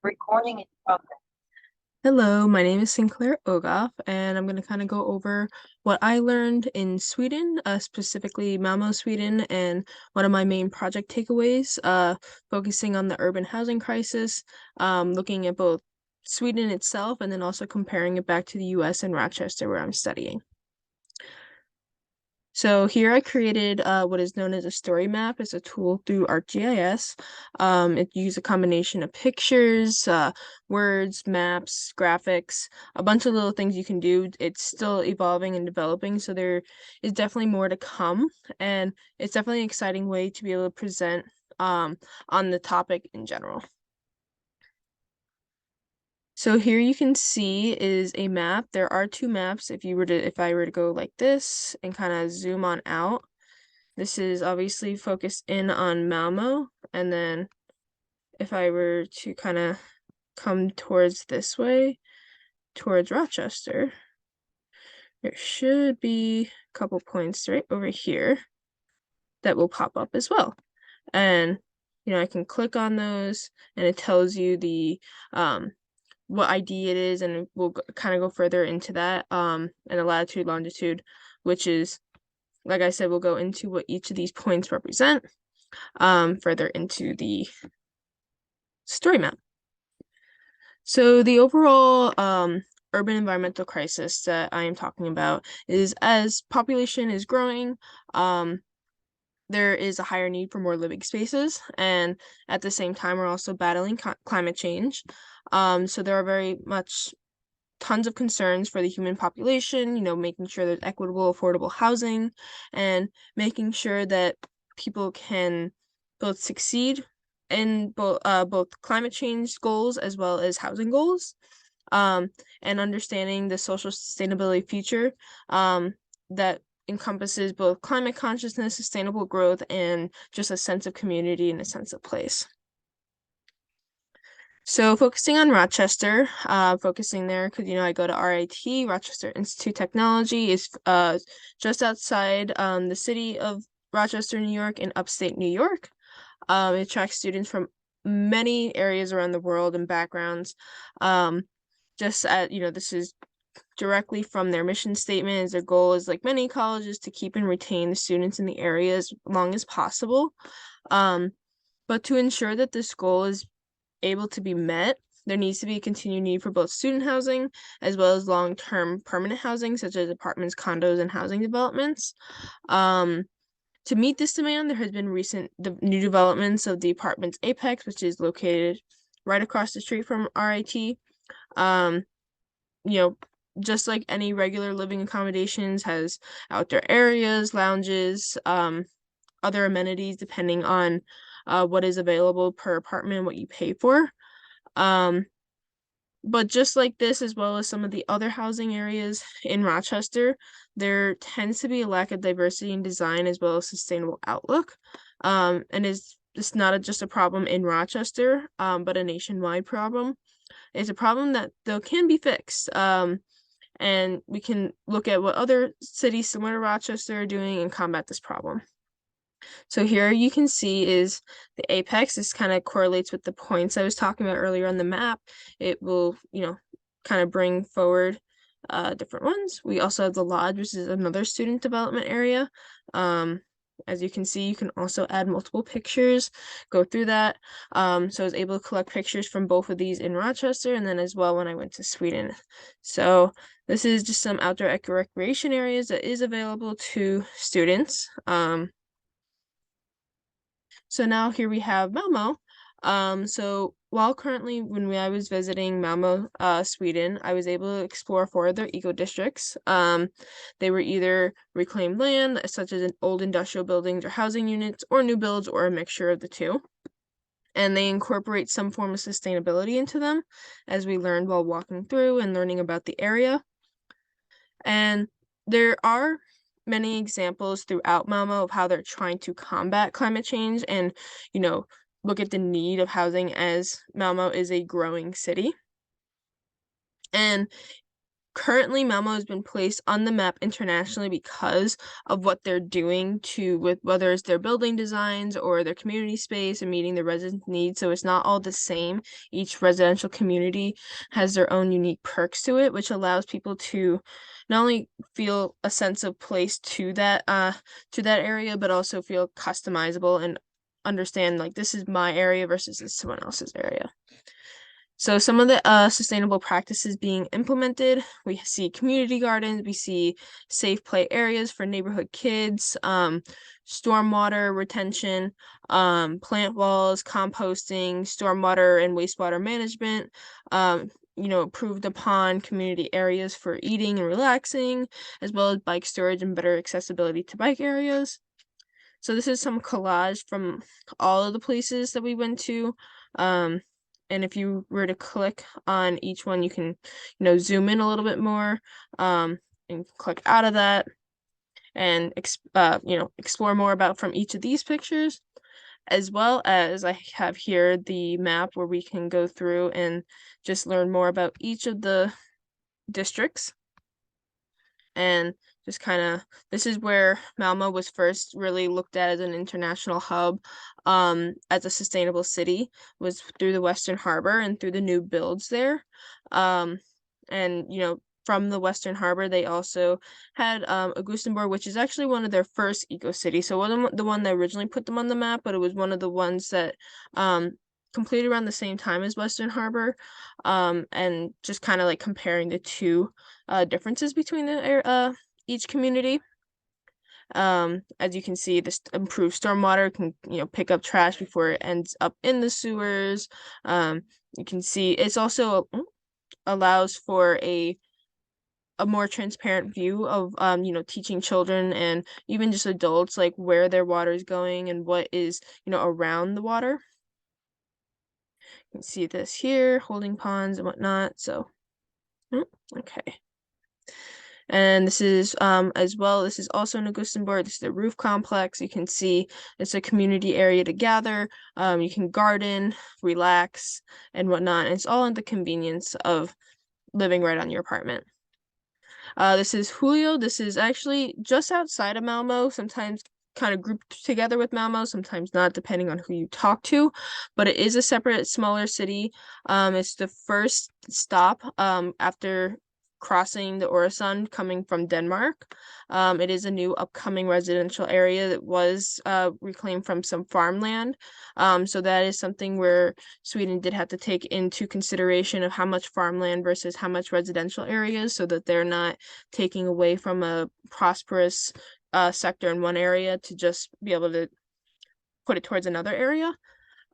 Recording in progress. Hello, my name is Sinclaire Ogof, and I'm going to kind of go over what I learned in Sweden, specifically Malmo, Sweden, and one of my main project takeaways, focusing on the urban housing crisis, looking at both Sweden itself and then also comparing it back to the US and Rochester, where I'm studying. So here I created what is known as a story map. It's a tool through ArcGIS. It uses a combination of pictures, words, maps, graphics, a bunch of little things you can do. It's still evolving and developing, so there is definitely more to come, and it's definitely an exciting way to be able to present on the topic in general. So here you can see is a map. There are two maps. If I were to go like this and kind of zoom on out, this is obviously focused in on Malmo, and then if I were to kind of come towards this way, towards Rochester, there should be a couple points right over here that will pop up as well. And I can click on those and it tells you the what ID it is, and we'll kind of go further into that and the latitude, longitude, which is, like I said, we'll go into what each of these points represent further into the story map. So the overall urban environmental crisis that I am talking about is, as population is growing, there is a higher need for more living spaces, and at the same time, we're also battling climate change. So there are very much tons of concerns for the human population, making sure there's equitable, affordable housing, and making sure that people can both succeed in both climate change goals as well as housing goals, and understanding the social sustainability future that encompasses both climate consciousness, sustainable growth, and just a sense of community and a sense of place. So focusing on Rochester, focusing there because I go to RIT, Rochester Institute of Technology, is just outside the city of Rochester, New York, in upstate New York. It attracts students from many areas around the world and backgrounds. This is directly from their mission statement. Their goal is, like many colleges, to keep and retain the students in the area as long as possible. But to ensure that this goal is able to be met, there needs to be a continued need for both student housing as well as long-term permanent housing, such as apartments, condos, and housing developments. To meet this demand, there has been new developments of the apartments Apex, which is located right across the street from RIT. Um, you know, just like any regular living accommodations, has outdoor areas, lounges, other amenities depending on what is available per apartment, what you pay for. But just like this, as well as some of the other housing areas in Rochester, there tends to be a lack of diversity in design as well as sustainable outlook. And it's not just a problem in Rochester, but a nationwide problem. It's a problem that, though, can be fixed. And we can look at what other cities similar to Rochester are doing and combat this problem. So here you can see is the apex. This kind of correlates with the points I was talking about earlier on the map. It will, kind of bring forward different ones. We also have the lodge, which is another student development area. As you can see, you can also add multiple pictures, go through that. So I was able to collect pictures from both of these in Rochester and then as well when I went to Sweden. So this is just some outdoor recreation areas that is available to students. So now here we have Malmo. So while currently I was visiting Malmo, Sweden, I was able to explore four of their eco districts. They were either reclaimed land, such as old industrial buildings or housing units, or new builds, or a mixture of the two. And they incorporate some form of sustainability into them, as we learned while walking through and learning about the area. And there are many examples throughout Malmo of how they're trying to combat climate change and, look at the need of housing, as Malmo is a growing city. And currently Malmo has been placed on the map internationally because of what they're doing with whether it's their building designs or their community space and meeting the resident needs. So it's not all the same. Each residential community has their own unique perks to it, which allows people to not only feel a sense of place to that area, but also feel customizable and understand like this is my area versus this is someone else's area. So some of the sustainable practices being implemented, we see community gardens, we see safe play areas for neighborhood kids, stormwater retention, plant walls, composting, stormwater and wastewater management, improved upon community areas for eating and relaxing, as well as bike storage and better accessibility to bike areas. So this is some collage from all of the places that we went to. And if you were to click on each one, you can, zoom in a little bit more, and click out of that and, explore more about from each of these pictures, as well as I have here the map where we can go through and just learn more about each of the districts. And just kind of, this is where Malmo was first really looked at as an international hub, as a sustainable city, was through the Western Harbor and through the new builds there. And from the Western Harbor, they also had Augustenborg, which is actually one of their first eco cities. So it wasn't the one that originally put them on the map, but it was one of the ones that completed around the same time as Western Harbor, and just kind of like comparing the two differences between each community. As you can see, this improved stormwater can pick up trash before it ends up in the sewers. You can see it's also allows for a more transparent view of teaching children and even just adults like where their water is going and what is around the water. You can see this here, holding ponds and whatnot. So okay. And this is as well, this is also in Augustenborg. This is the roof complex. You can see it's a community area to gather. You can garden, relax, and whatnot. And it's all in the convenience of living right on your apartment. This is Julio. This is actually just outside of Malmo, sometimes kind of grouped together with Malmo, sometimes not, depending on who you talk to, but it is a separate, smaller city. It's the first stop after crossing the Øresund coming from Denmark. It is a new upcoming residential area that was reclaimed from some farmland. So that is something where Sweden did have to take into consideration of how much farmland versus how much residential areas, so that they're not taking away from a prosperous sector in one area to just be able to put it towards another area.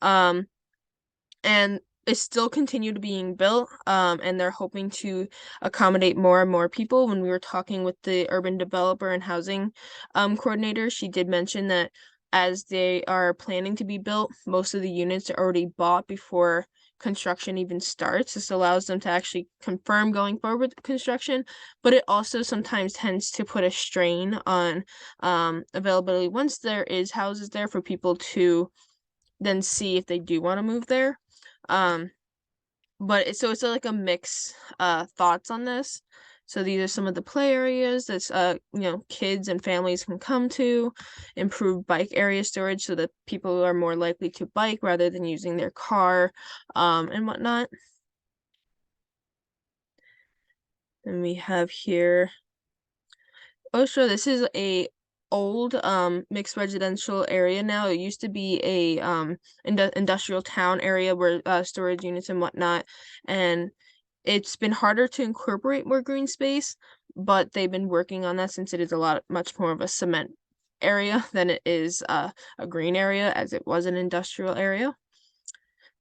And it's still continued being built, and they're hoping to accommodate more and more people. When we were talking with the urban developer and housing coordinator, she did mention that as they are planning to be built, most of the units are already bought before construction even starts. This allows them to actually confirm going forward with construction, but it also sometimes tends to put a strain on availability once there is houses there for people to then see if they do want to move there. But it's like a mix thoughts on this. So these are some of the play areas that kids and families can come to. Improve bike area storage so that people are more likely to bike rather than using their car, and whatnot. And we have here, oh sure, this is a old mixed residential area now. It used to be a industrial town area where storage units and whatnot, and it's been harder to incorporate more green space, but they've been working on that since it is much more of a cement area than it is a green area, as it was an industrial area.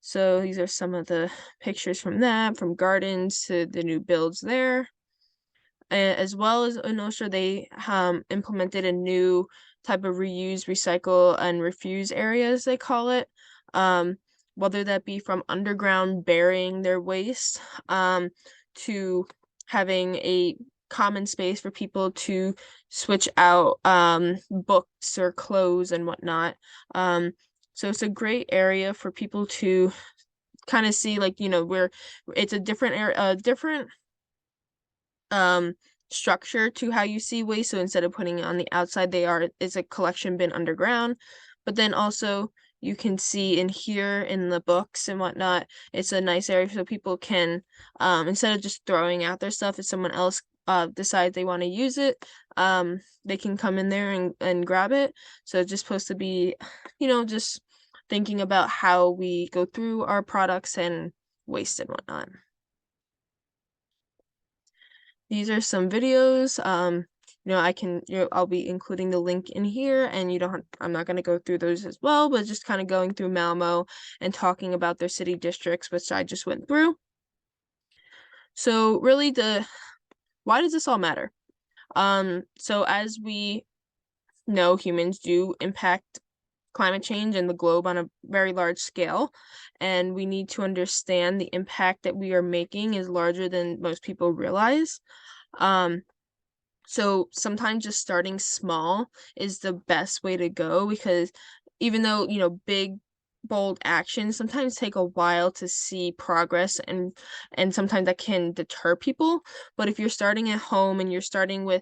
So these are some of the pictures from that, from gardens to the new builds there. As well as in Ostra, they implemented a new type of reuse, recycle, and refuse areas, they call it. Whether that be from underground burying their waste, to having a common space for people to switch out books or clothes and whatnot. So it's a great area for people to kind of see, like, where it's a different area, different structure to how you see waste. So instead of putting it on the outside, it's a collection bin underground. But then also you can see in here in the books and whatnot, it's a nice area so people can, instead of just throwing out their stuff, if someone else decides they want to use it, they can come in there and grab it. So it's just supposed to be, just thinking about how we go through our products and waste and whatnot. These are some videos. I'll be including the link in here, and I'm not going to go through those as well, but just kind of going through Malmo and talking about their city districts, which I just went through. So really why does this all matter? So as we know, humans do impact climate change and the globe on a very large scale, and we need to understand the impact that we are making is larger than most people realize. So sometimes just starting small is the best way to go, because even though, big, bold actions sometimes take a while to see progress, and sometimes that can deter people. But if you're starting at home and you're starting with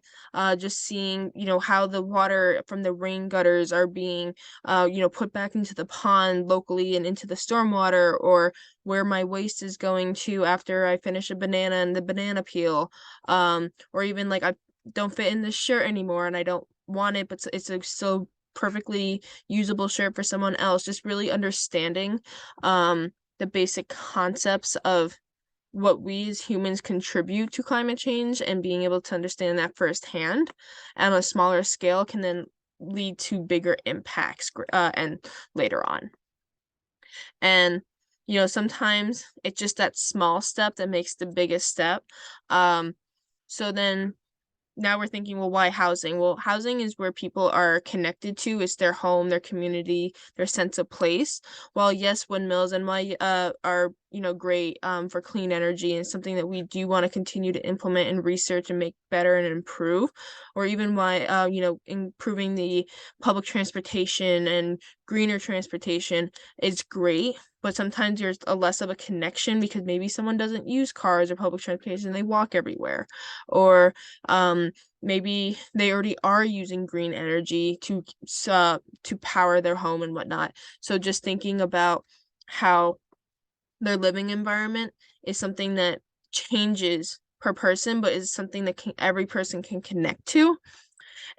just seeing, how the water from the rain gutters are being put back into the pond locally and into the stormwater, or where my waste is going to after I finish a banana and the banana peel, or even like I don't fit in this shirt anymore and I don't want it, but it's a so perfectly usable shirt for someone else. Just really understanding the basic concepts of what we as humans contribute to climate change, and being able to understand that firsthand on a smaller scale can then lead to bigger impacts and later on. And sometimes it's just that small step that makes the biggest step. So then now we're thinking, well, why housing? Well, housing is where people are connected to. It's their home, their community, their sense of place. While yes, windmills and why are great for clean energy, and something that we do want to continue to implement and research and make better and improve, or even why improving the public transportation and greener transportation is great. But sometimes there's a less of a connection because maybe someone doesn't use cars or public transportation, they walk everywhere, or maybe they already are using green energy to power their home and whatnot. So just thinking about how their living environment is something that changes per person, but is something that every person can connect to.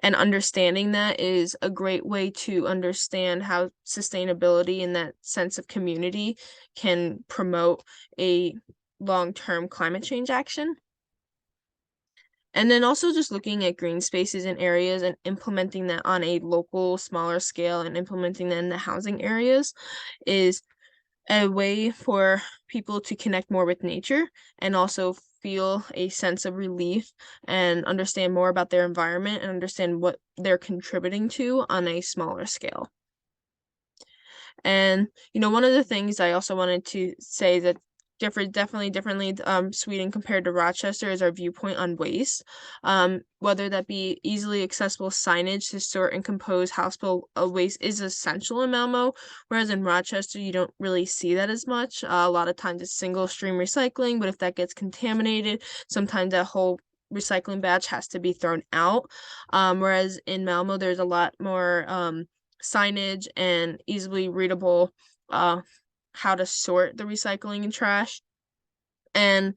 And understanding that is a great way to understand how sustainability and that sense of community can promote a long-term climate change action. And then also just looking at green spaces and areas and implementing that on a local, smaller scale, and implementing that in the housing areas is a way for people to connect more with nature, and also feel a sense of relief and understand more about their environment and understand what they're contributing to on a smaller scale. And one of the things I also wanted to say that definitely differently Sweden compared to Rochester is our viewpoint on waste. Whether that be easily accessible signage to sort and compose household waste is essential in Malmo, whereas in Rochester you don't really see that as much. A lot of times it's single stream recycling, but if that gets contaminated, sometimes that whole recycling batch has to be thrown out. Whereas in Malmo there's a lot more signage and easily readable how to sort the recycling and trash. And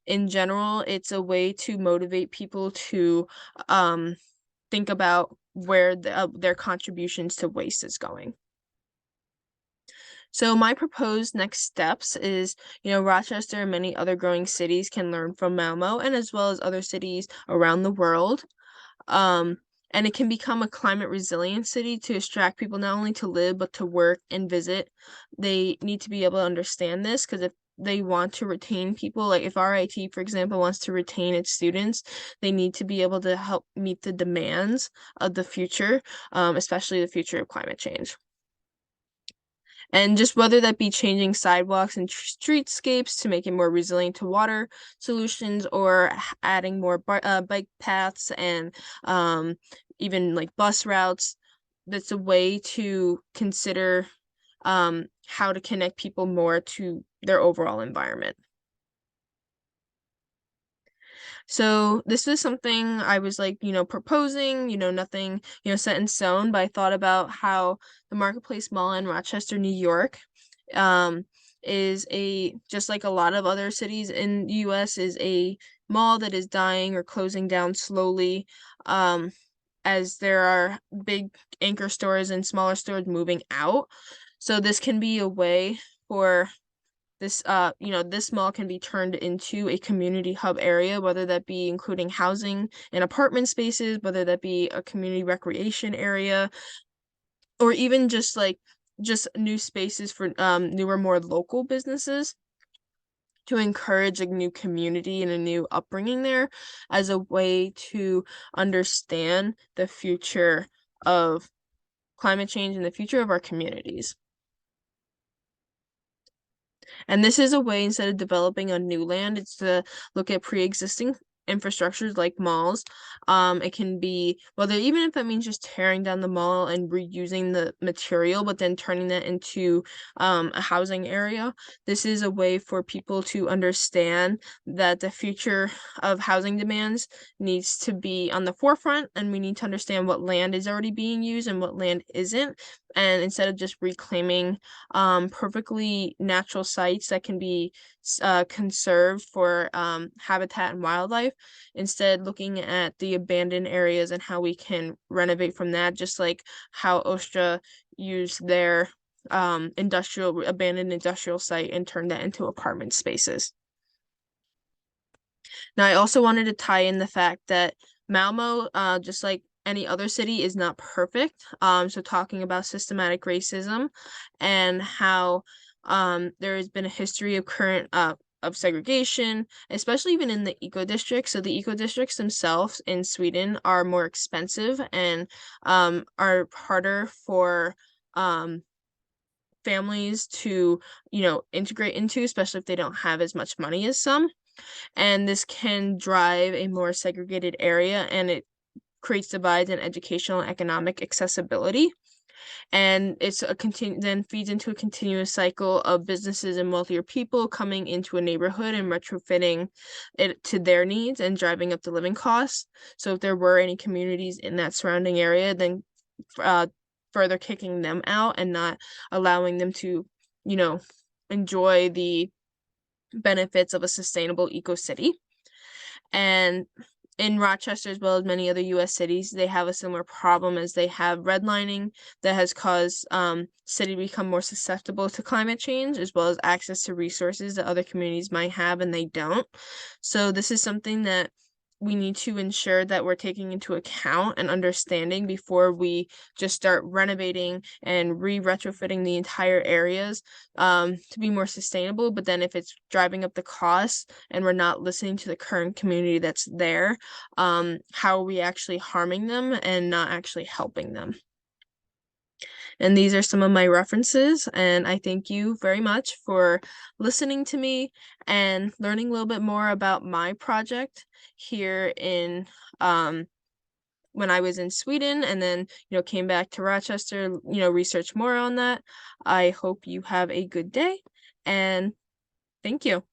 in general, it's a way to motivate people to think about where their contributions to waste is going. So my proposed next steps is, Rochester and many other growing cities can learn from Malmo, and as well as other cities around the world. And it can become a climate resilient city to attract people not only to live, but to work and visit. They need to be able to understand this, because if they want to retain people, like if RIT, for example, wants to retain its students, they need to be able to help meet the demands of the future, especially the future of climate change. And just whether that be changing sidewalks and streetscapes to make it more resilient to water solutions, or adding more bike paths and even like bus routes, that's a way to consider how to connect people more to their overall environment. So this was something I was like, proposing, nothing, set in stone, but I thought about how the Marketplace Mall in Rochester, New York, um, is just like a lot of other cities in the US, is a mall that is dying or closing down slowly, as there are big anchor stores and smaller stores moving out. So this can be a way for this mall can be turned into a community hub area, whether that be including housing and apartment spaces, whether that be a community recreation area, or even just new spaces for newer, more local businesses to encourage a new community and a new upbringing there, as a way to understand the future of climate change and the future of our communities. And this is a way, instead of developing on new land, it's to look at pre-existing infrastructures like malls. It can be, whether even if that means just tearing down the mall and reusing the material, but then turning that into a housing area. This is a way for people to understand that the future of housing demands needs to be on the forefront, and we need to understand what land is already being used and what land isn't. And instead of just reclaiming perfectly natural sites that can be conserved for habitat and wildlife, instead looking at the abandoned areas and how we can renovate from that, just like how Ostra used their abandoned industrial site and turned that into apartment spaces. Now, I also wanted to tie in the fact that Malmo, just like any other city, is not perfect. So talking about systematic racism and how there has been a history of current of segregation, especially even in the eco districts. So the eco districts themselves in Sweden are more expensive and are harder for families to, integrate into, especially if they don't have as much money as some. And this can drive a more segregated area, and it creates divides in educational and economic accessibility. And it's then feeds into a continuous cycle of businesses and wealthier people coming into a neighborhood and retrofitting it to their needs and driving up the living costs. So if there were any communities in that surrounding area, then further kicking them out and not allowing them to, enjoy the benefits of a sustainable eco city. And in Rochester, as well as many other US cities, they have a similar problem, as they have redlining that has caused city to become more susceptible to climate change, as well as access to resources that other communities might have and they don't. So this is something that we need to ensure that we're taking into account and understanding before we just start renovating and retrofitting the entire areas to be more sustainable. But then if it's driving up the costs and we're not listening to the current community that's there, how are we actually harming them and not actually helping them? And these are some of my references, and I thank you very much for listening to me and learning a little bit more about my project here in when I was in Sweden, and then, came back to Rochester, research more on that. I hope you have a good day, and thank you.